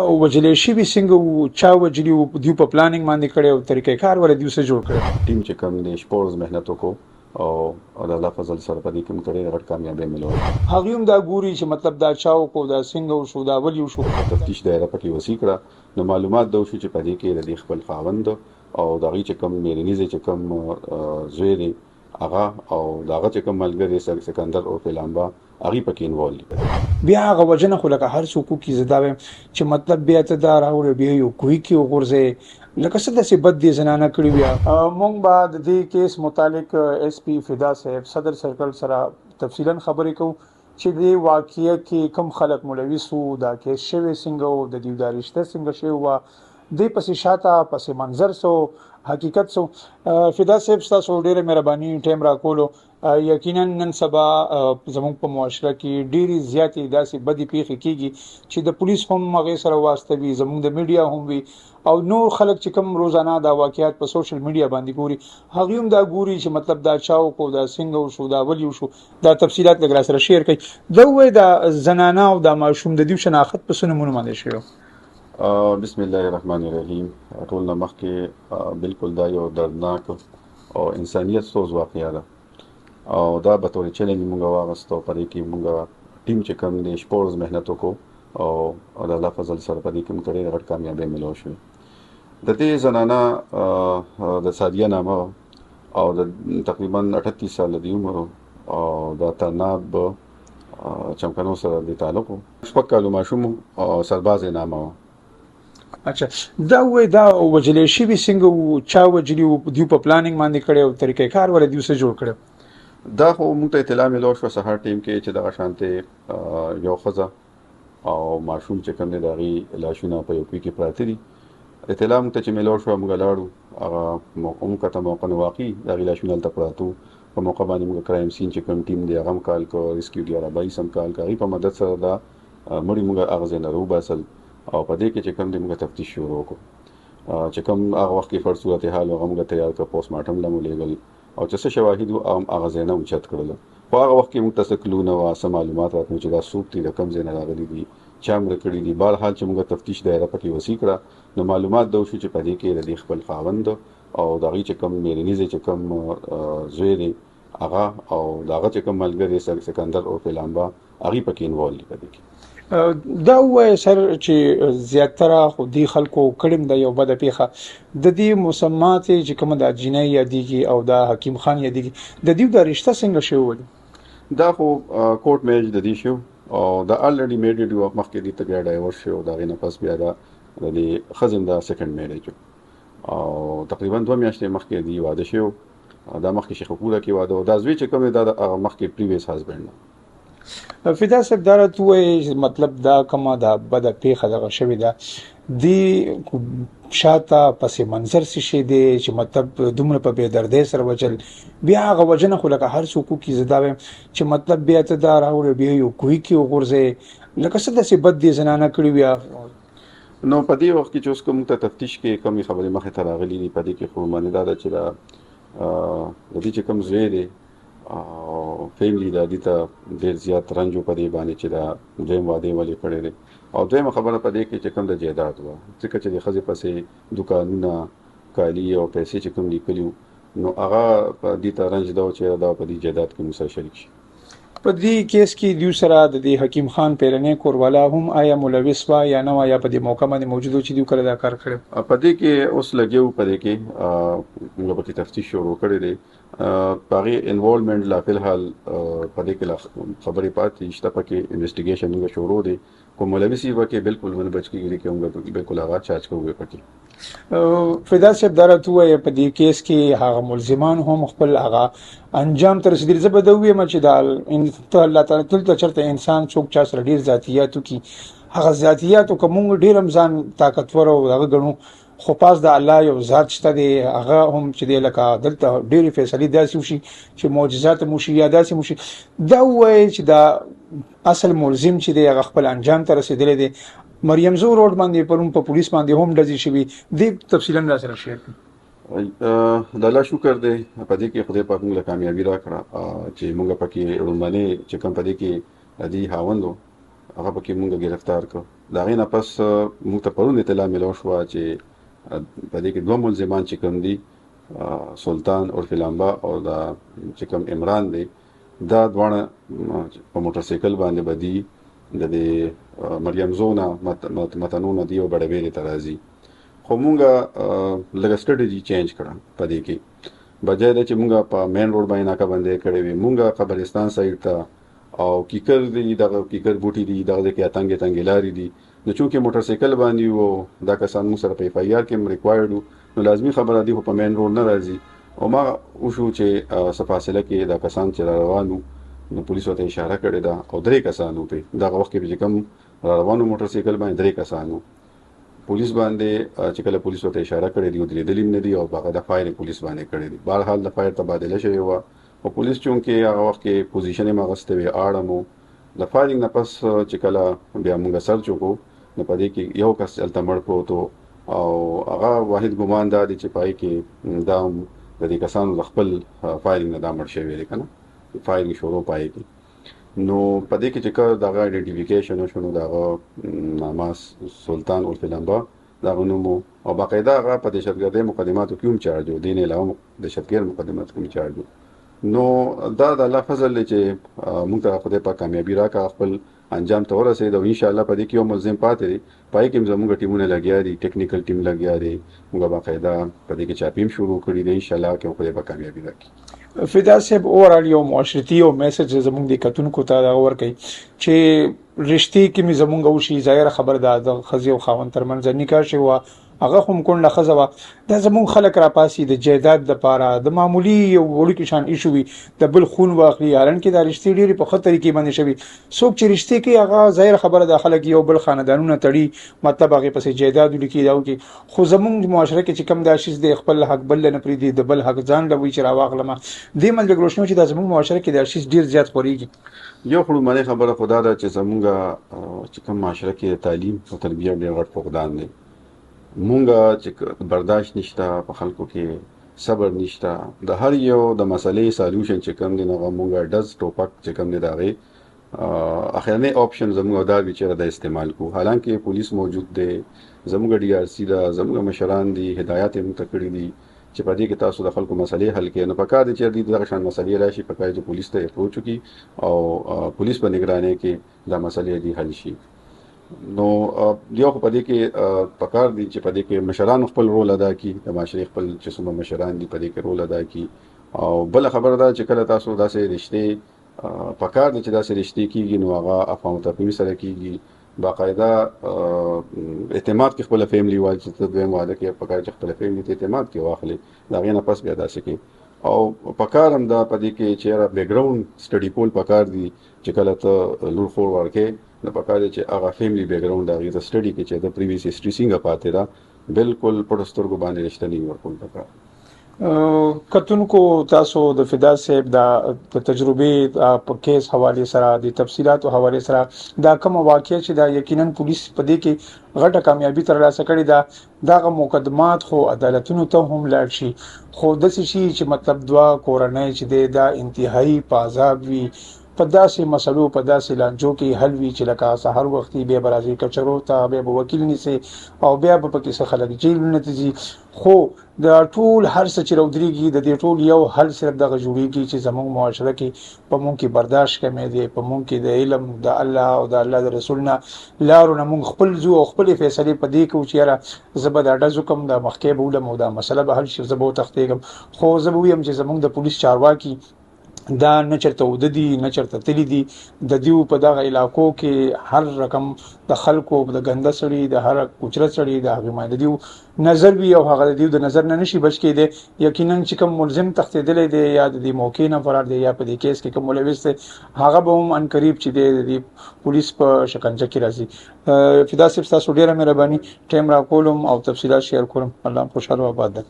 وجلې شوي څنګه وو، چا وجلي وو، دوی په پلانینګ باندې کړی او طریقې کار ولې دوی څه جوړ کړی؟ ټیم چې کوم دی شپږ ورځې محنت وکړو او د الله فضل سره په دې کې موږ ته ډېره غټ کامیابي ملوله. هغوی هم دا ګوري چې مطلب دا چا وکړو، دا څنګه وشو، دا ولې وشو. تفتیش دایره پکې وسیع کړه، نو معلومات دا وشو چې په دې کې د دې خپل خاوند او د هغې چې کوم میرنیز چې کوم زوی دی هغه او د هغه چې کوم ملګری سکندر او پیلامبا هغې پکې انوالو دي. بیا هغه وجه نه خو لکه هر څوک وکړي، زه دا وایم چې مطلب بیا ته دا راوړې بیا یو کوی کې وغورځې لکه څه داسې بد دې زنانه کړي بیا. موږ به د دې کیس متعلق ایس پی فدا صاحب صدر سرکل سره تفصیلا خبرې کوو چې د واقعیه کې کم خلک ملوث وو، دا کیس شوی څنګه وو، د دوی دا رشته څنګه شوې وه، دې پسې شاته پسې منظر سو حقیقت سو. فدا صاحب ستاسو ډېره مهرباني ټایم راکولو. یقینا نن سبا زموږ په معاشره کې ډېرې زیاتې داسې بدې پیښې کېږي چې د پولیس هم هغې سره واسطه وي، زموږ د میډیا هم وي او نور خلک چې کوم روزانه دا واقعیات په سوشل میډیا باندې ګوري هغوی هم دا ګوري چې مطلب دا چا وکړو، دا څنګه وشو، دا ولې وشو. دا تفصیلات لږ راسره شیر کړئ. دا ووایي دا زنانه او دا ماشوم د دوی شناخت په څه نومونو باندې شوی؟ بسم الله الرحمن الرحیم. ټول نه مخکې بالکل دا یو دردناک او انسانیت سوز واقعه ده او دا به طور چیلنج مونږ واغستو. په دې کې مونږ ټیم چې کوم دی شپږ ورځې محنت وکړو او د الله فضل سره په دې کې موږ ته ډېره غټ کامیابي ملو شوې. د دې زنانه د سادیه نامه او د تقریبا 38 سال د عمر او د تناب چمکنو سره د تعلق شپږ کالو ماشوم او سرباز نامه و. اچھا دا وای دا وجلې شوي څنګه وو، چا وجلي وو، دوی په پلانینګ باندې کړی او طریقې کار ولې دوی څه جوړ کړی؟ دا خو موږ ته اطلاع ملو شوه سهار ټیم کې چې دغه شانتې یو ښځه او ماشوم چې کوم دی د هغې لاشونه په یو کوی کې پراته دي. اطلاع موږ ته چې ملو شوه موږ لاړو، هغه موږ ته موقع نه واقع د هغې لاشونه هلته پراته وو. په موقع باندې موږ کرایم سین چې کوم ټیم دی هغه هم کال کو، ریسکیو 1122 هم کال کو، هغې په مدد سره دا مړي موږ هغه ځای نه راوباسل او په دې کې چې کوم دی موږ تفتیش شروع وکړو. چې کوم هغه وخت کې فرد صورتحال هغه موږ تیار کړه، پوسټ مارټم له مو لیږل او چې څه شواهد وو هغه ځای نه اوچت کړل. خو هغه وخت کې موږ ته څه کلو نه وه، څه معلومات راتلو چې دا څوک دي، د کوم ځای نه راغلي دي، چا مړه کړي دي. بهرحال چې موږ تفتیش دایره پکې وسیع کړه، نو معلومات دا وشو چې په دې کې د دې خپل خاوند او د هغې چې کوم میرنیز چې کوم زوی دی هغه او د هغه چې کوم ملګری سکندر او پیلامبا هغې پکې انوالو دي په دې کې. دا ووایه سر چې زیاتره خو دې خلکو کړې ده یو بده پیښه، د دې مسمات چې کومه د جنۍ یادېږي او د حکیم خان یادېږي، د دوی دا رشته څنګه شوې وه؟ دا خو کوټ میرج د دې شو او دا الریډي میریډ وو، مخکې دې ته بیا ډایورس شو، د هغې نه پس بیا دا د دې ښځې هم دا سیکنډ میریج و او تقریبا 2 میاشتې مخکې دې واده شو. دا مخکې شیخ پوره کې واده و. دا زوی چې کوم دی دا د هغه مخکې پریویس هزبینډ و. فدا صاحب دا راته ووایي مطلب دا کومه دا بده پیښه دغه شوې ده، دې شاته پسې منظر څه شی دی چې مطلب دومره په بې دردۍ سره وجل؟ بیا هغه وجه نه خو لکه هر څوک وکړي، زه دا وایم چې مطلب بیا ته دا راوړې بیا یو کوی کې وغورځې لکه څه داسې بد دې زنانه کړي بیا. نو په دې وخت کې چې اوس کوم ته تفتیش کې کومې خبرې مخې ته راغلي دي، په دې کې خو معنی دا ده چې دا د دې چې کوم زوی دی او فیملی دا دې ته ډېر زیات رنج و په دې باندې چې دا دویم واده ولې کړی دی. او دویمه خبره په دې کې چې کوم د جایداد وه، ځکه چې د ښځې پسې دوکانونه، کالي او پیسې چې کوم لیکلي وو، نو هغه په دې ته رنج دا و چې دا په دې جایداد کې موږ سره شریک شي. په دې کیس کې دوی سره د دې حکیم خان پیرنۍ کوروالا هم آیا ملوث وه یا نه وه، یا په دې موقع باندې موجود و چې دوی کله دا کار کړی؟ په دې کې اوس لګیا په دې کې موږ پکې تفتیش شروع کړی دی. په هغې انوالومنټ لا فلحال په دې کې لا خبرې پاتې شته، پکې انویسټیګیشن موږ شروع دی. کوم ملوث یې پکې بالکل ونه بچ کېږي کې موږ بالکل هغه چارج کوو پکې. فدا صاحب دا راته ووایه په دې کیس کې هغه ملزمان هم خپل هغه انجام ته رسېدلي. زه به دا ووایم چې دا الله تعالی دلته چېرته انسان څوک چا سره ډېر ذاتیات وکړي، هغه ذاتیاتو که موږ ډېر هم ځان طاقتور او هغه ګڼو، خو پاس د الله یو ذات شته دی، هغه هم چې دی لکه دلته ډېرې فیصلې داسې وشي چې معجزات هم وشي یا داسې هم وشي. دا ووایي چې دا اصل ملزم چې دی هغه خپل انجام ته رسېدلی دی. مریم زو روډ باندې پرون په پولیس باندې هم ډزې شوي، دې تفصیلا راسره شیر کړي. د الله شکر دی په دې کې خدای پاک موږ له کامیابي راکړه چې موږ پکې لومړنۍ چې کوم په دې کې د دې خاوند و هغه پکې موږ ګرفتار کړو د هغې نه پس موږ ته پرون اطلاع میلاو شوه چې په دې کې دوه ملزمان چې کوم دي سلطان عرف لامبا او دا چې کوم عمران دی دا دواړه په موټرسایکل باندې به دي د دې مریم زونه متنونه دي او بډبېرې ته راځي خو مونږ لږه سټریټجي چینج کړه په دې کې بجای ده چې مونږ په مین روډ باندې ناکه بندي کړې وي مونږ قبرستان سایډ ته او کیکر دی دغه کیکر بوټي دي دغه کې اتنګ اتنګ لاري دي نو چونکې موټرسایکل باندې وو دا کسان موږ سره په اف آی آر کې ریکوایرډ نو لازمي خبره دی خو په مین روډ نه راځي او ما وشو چې څه فاصله کې دا کسان چې روانو نو پولیسو ته اشاره کړې ده او درې کسانو په دغه وخت کې چې کوم روانو موټرسایکل باندې درې کسانو پولیس باندې چې کله پولیسو ته اشاره کړې دي او درې دلیل نه دي او هغه د فایر پولیس باندې کړې دي بهرحال د فایر تبادله شوی و او پولیس چونکې هغه وخت کې پوزیشن یې مغسته وي اړمو د فایرینګ نه پس چې کله بیا موږ سرچ وکړو نو په دې کې یو کس هلته مړ پروت او هغه واحد ګمان دا دی چې پای کې دا د دې کسانو د خپل فایرینګ نه دا مړ شوی دی که نه فایرینګ شروع پای کې نو په دې کې چې کله دغه آیډنټیفیکیشن وشو نو دغه نامه سلطان عرف لامبا دغه نوم او باقاعده هغه په دهشتګردۍ مقدماتو کې هم چارج و دین علاوه دهشتګرد مقدماتو کې هم چارج نو دا د الله فضل دی چې موږ ته خدای پاک کامیابي راکړه خپل انجام ته ورسېد او انشاءالله په دې کې یو ملزم پاتې دی پای کې هم زموږ ټیمونه لګیا دي ټیکنیکل ټیم لګیا دی موږ باقاعده په دې کې چاپیم شروع کړي دي انشاءالله کې خدای پاک کامیابي راکړي فدا صاحب اوورال یو معاشرتي او میسج زموږ د کتونکو ته دا ورکړي چې رښتې کې می زموږ او شي ظاهر خبر ده د خزي او خاوند ترمنځ نکاح شي وا هغه هم کونډه خزه وا دا زموږ خلک را پاسي د جیداد د پاره د معمولی یو وړو کې شان ایشو وي د بل خون واخلي هرن کې دا رښتې ډېری په خطر کې باندې شوی څوک چې رښتې کې هغه ظاهر خبره د خلک یو بل خاندانونه تړي مطلب هغه پسې جیداد لیکي دا کی خو زموږ معاشره کې چې کم دا شیز د خپل حق بل نه پری دي د بل حق ځان لوي چې راواغلم دې مل د ګروشنو چې د زموږ معاشره کې دا شیز ډیر زیات خوريږي یو خړو معنی خبره خدا دا چې زموږ چې کوم معاشره کې تعلیم او تربیه ډیر غټ فقدان دی مونږه چې برداشت نشته په خلکو کې صبر نشته د هر یو د مسلې سالوشن چې کوم دی نو مونږه ډز ټوپک چې کوم دی داغه اخرنی آپشن زموږ دا وی چې د استعمال کو حالانکه پولیس موجود دی زموږ ډي آر سی دا زموږ مشران دي هدایت هم تکړی دي چې په دې کې تاسو د خلکو مسلې حل کړئ نو پکار دي چې دغه شان مسلې راشي پکار چې پولیس ته اپروچ وکړي او پولیس په نگرانی کې دا مسلې دي حل شي نو یو په دې کې پکار دي چې په دې کې مشران خپل رول ادا کړي د معاشري خپل چې څومره مشران دي په دې کې رول ادا کړي او بل خبره ده چې کله تاسو داسې رښتې پکار دي چې داسې رښتې کیږي نو هغه افهام تفهیم سره کیږي باقاعده اعتماد کې خپل فیملی وال چې دویم واده کې پکار چې خپل فیملی ته اعتماد کې واخلي دا غي نه پس بیا داسې کې او پکار هم دا په دې کې چې را بیک ګراوند سټډي کول پکار دي چې کله ته لور خور ورکې نو پکار دي چې هغه فیملی بیک ګراوند هغه ته سټډي کې چې د پریویس هیستوري څنګه پاتې ده بالکل پړسترګو باندې رښتینی ورکول پکار کتونکو تاسو د فدا صاحب د تجربه په کیس حواله سره د تفصيلاتو حواله سره دا کوم واقعي چې دا یقینا پولیس په دې کې غټه کامیابی ترلاسه کړې ده دغه مقدمات خو عدالتونو ته هم لاړ شي خو د شي چې مطلب دوا کورنۍ چې دا انتهایی پازاب وي په داسې مسلو په داسې لانجو کې حل وی چې لکه سحر وختي به برازي کچرو ته به وکیل نيسي او بیا په کې څه خلک جیل نتیجې خو د ټول هر څه چې رودريږي د دې ټول یو حل صرف دغه جوړیږي چې زموږ معاشره کې په مونږ کې برداشت کمې دي په مونږ کې د علم د الله او د الله د رسولنا لارو نه مونږ خپل زو او خپل فیصله په دې کې چې زبر د ډزو کوم د مخکې بوله مو دا مسله به حل شي زبو تختېږم خو زبویم چې زموږ د پولیس چارواکي دا نه چرته وددي نه چرته تللی دي د دیو په دغه علاقو کې هر رقم د خلکو د ګنده سړي د هر کوچره سړي د هغه ماده دیو نظر وی او هغه دیو د نظر نه نشي بچ کېده یقینا چې کوم ملزم تختیدل دی یا د موقع نه فرار دی یا په دې کیس کې کوم ملوث دی هغه به هم ان قریب چې دی پولیس په شکنجه کې راځي فدا صاحب تاسو ډیره مهرباني ټیم را کولم او تفصیلات شیر کوم الله خوشاله آباد